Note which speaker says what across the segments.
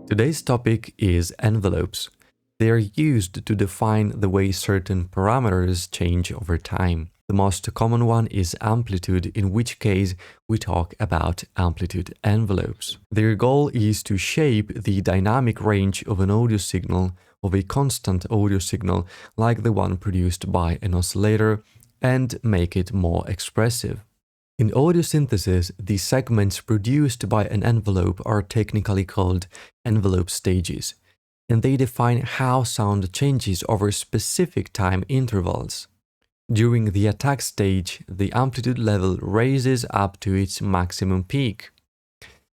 Speaker 1: Today's topic is envelopes. They are used to define the way certain parameters change over time. The most common one is amplitude, in which case we talk about amplitude envelopes. Their goal is to shape the dynamic range of an audio signal, of a constant audio signal like the one produced by an oscillator, and make it more expressive. In audio synthesis, the segments produced by an envelope are technically called envelope stages, and they define how sound changes over specific time intervals. During the attack stage, the amplitude level raises up to its maximum peak.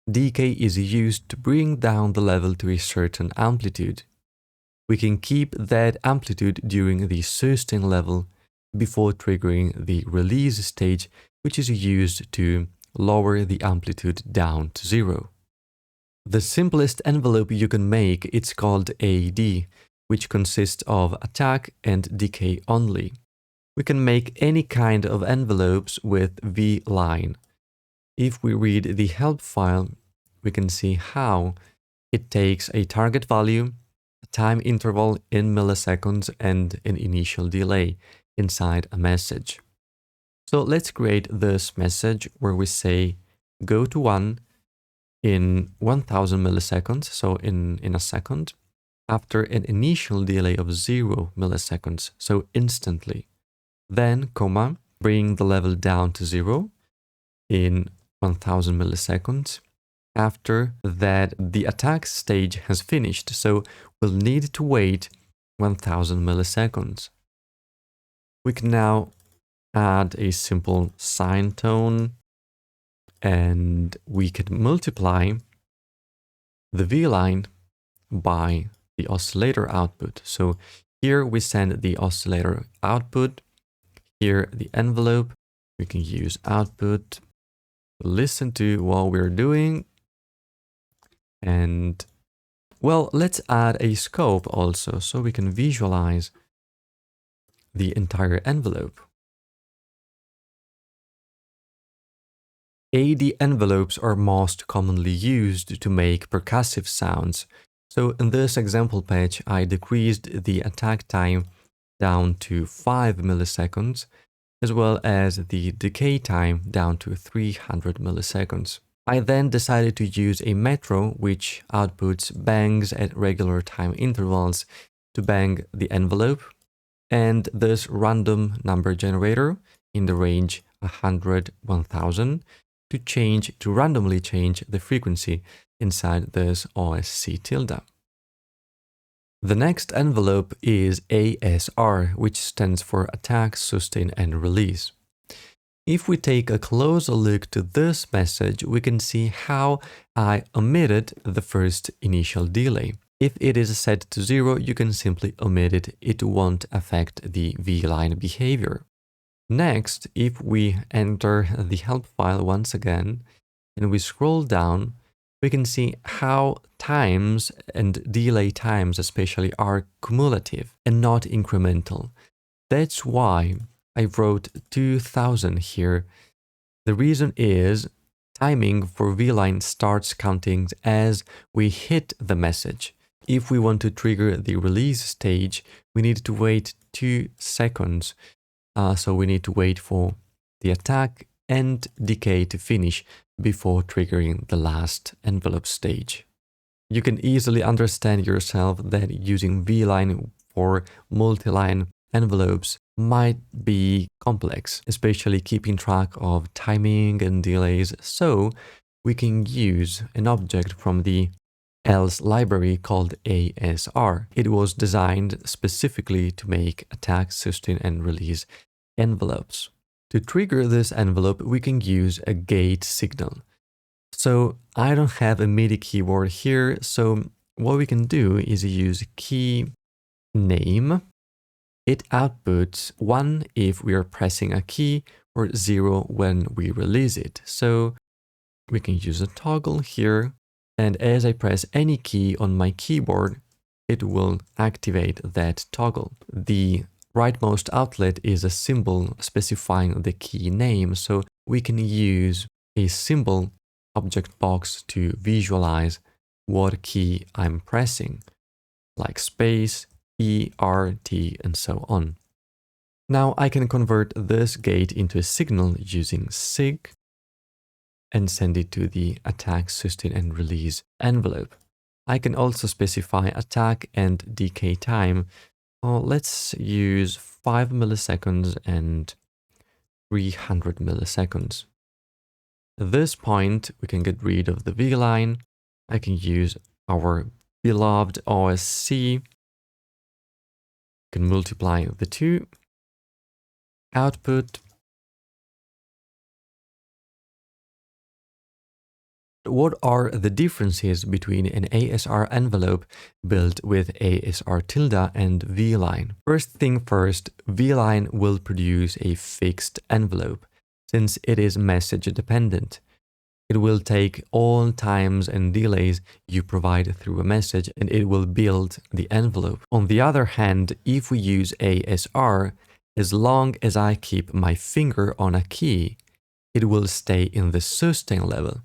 Speaker 1: Decay is used to bring down the level to a certain amplitude. We can keep that amplitude during the sustain level before triggering the release stage, which is used to lower the amplitude down to zero. The simplest envelope you can make is called AD, which consists of attack and decay only. We can make any kind of envelopes with vline. If we read the help file, we can see how it takes a target value, a time interval in milliseconds, and an initial delay inside a message. So let's create this message where we say go to 1 in 1000 milliseconds, so in a second, after an initial delay of 0 milliseconds, so instantly. Then, comma, bring the level down to 0 in 1000 milliseconds. After that, the attack stage has finished, so we'll need to wait 1000 milliseconds. We can now add a simple sine tone, and we can multiply the vline by the oscillator output. So here we send the oscillator output, here the envelope. We can use output, listen to what we're doing, and well, let's add a scope also so we can visualize the entire envelope. AD envelopes are most commonly used to make percussive sounds. So in this example patch, I decreased the attack time down to 5 milliseconds, as well as the decay time down to 300 milliseconds. I then decided to use a metro which outputs bangs at regular time intervals to bang the envelope, and this random number generator in the range 100-1000 to randomly change the frequency inside this OSC tilde. The next envelope is ASR, which stands for attack, sustain, and release. If we take a closer look to this message, we can see how I omitted the first initial delay. If it is set to 0, you can simply omit it. It won't affect the vline behavior. Next, if we enter the help file once again and we scroll down, we can see how times and delay times especially are cumulative and not incremental. That's why I wrote 2000 here. The reason is timing for vline starts counting as we hit the message. If we want to trigger the release stage, we need to wait 2 seconds. So we need to wait for the attack and decay to finish before triggering the last envelope stage. You can easily understand yourself that using vline for multi-line envelopes might be complex, especially keeping track of timing and delays. So we can use an object from the else library called ASR. It was designed specifically to make attack, sustain, and release envelopes. To trigger this envelope, we can use a gate signal. So I don't have a MIDI keyboard here, so what we can do is use key name. It outputs 1 if we are pressing a key or 0 when we release it. So we can use a toggle here, and as I press any key on my keyboard, it will activate that toggle. The rightmost outlet is a symbol specifying the key name, so we can use a symbol object box to visualize what key I'm pressing, like space, E, R, T, and so on. Now I can convert this gate into a signal using sig and send it to the attack, sustain, and release envelope. I can also specify attack and decay time. Let's use 5 milliseconds and 300 milliseconds. At this point, we can get rid of the vline. I can use our beloved OSC. Can multiply the two. Output. What are the differences between an ASR envelope built with ASR tilde and vline? First thing first, vline will produce a fixed envelope, since it is message dependent. It will take all times and delays you provide through a message and it will build the envelope. On the other hand, if we use ASR, as long as I keep my finger on a key, it will stay in the sustain level.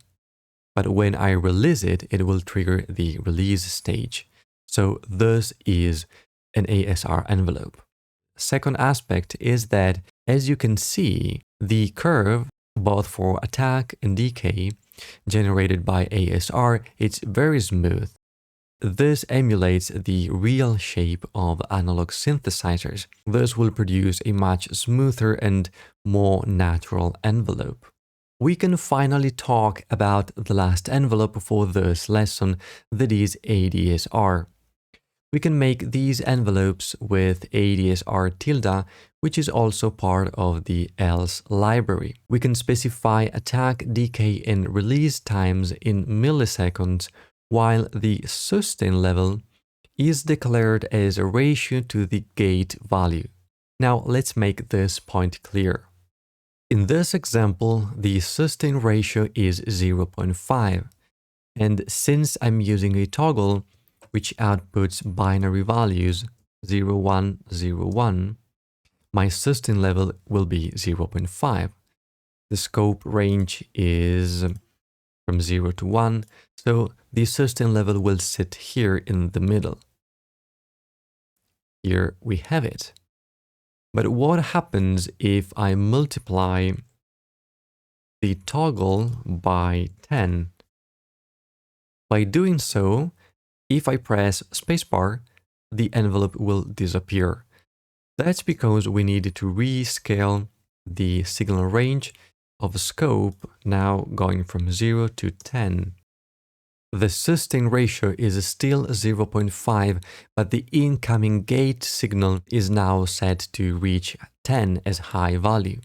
Speaker 1: But when I release it, it will trigger the release stage. So this is an ASR envelope. Second aspect is that, as you can see, the curve, both for attack and decay, generated by ASR, it's very smooth. This emulates the real shape of analog synthesizers. This will produce a much smoother and more natural envelope. We can finally talk about the last envelope for this lesson, that is ADSR. We can make these envelopes with ADSR tilde, which is also part of the else library. We can specify attack, decay, and release times in milliseconds, while the sustain level is declared as a ratio to the gate value. Now let's make this point clear. In this example, the sustain ratio is 0.5, and since I'm using a toggle which outputs binary values 0, 1, 0, 1, my sustain level will be 0.5. The scope range is from 0 to 1, so the sustain level will sit here in the middle. Here we have it. But what happens if I multiply the toggle by 10? By doing so, if I press spacebar, the envelope will disappear. That's because we need to rescale the signal range of scope, now going from 0 to 10. The sustain ratio is still 0.5, but the incoming gate signal is now set to reach 10 as high value.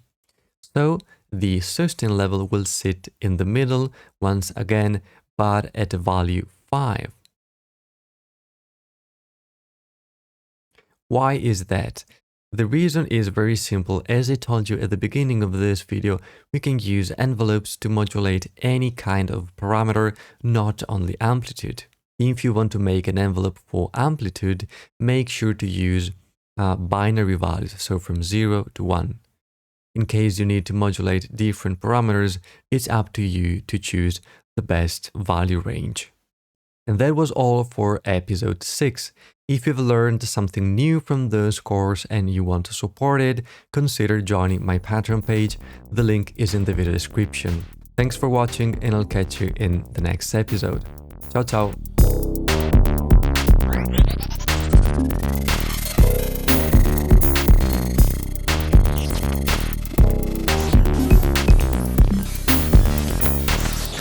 Speaker 1: So the sustain level will sit in the middle once again, but at value 5. Why is that? The reason is very simple. As I told you at the beginning of this video, we can use envelopes to modulate any kind of parameter, not only amplitude. If you want to make an envelope for amplitude, make sure to use binary values, so from 0 to 1. In case you need to modulate different parameters, it's up to you to choose the best value range. And that was all for episode 6. If you've learned something new from this course and you want to support it, consider joining my Patreon page. The link is in the video description. Thanks for watching and I'll catch you in the next episode. Ciao, ciao.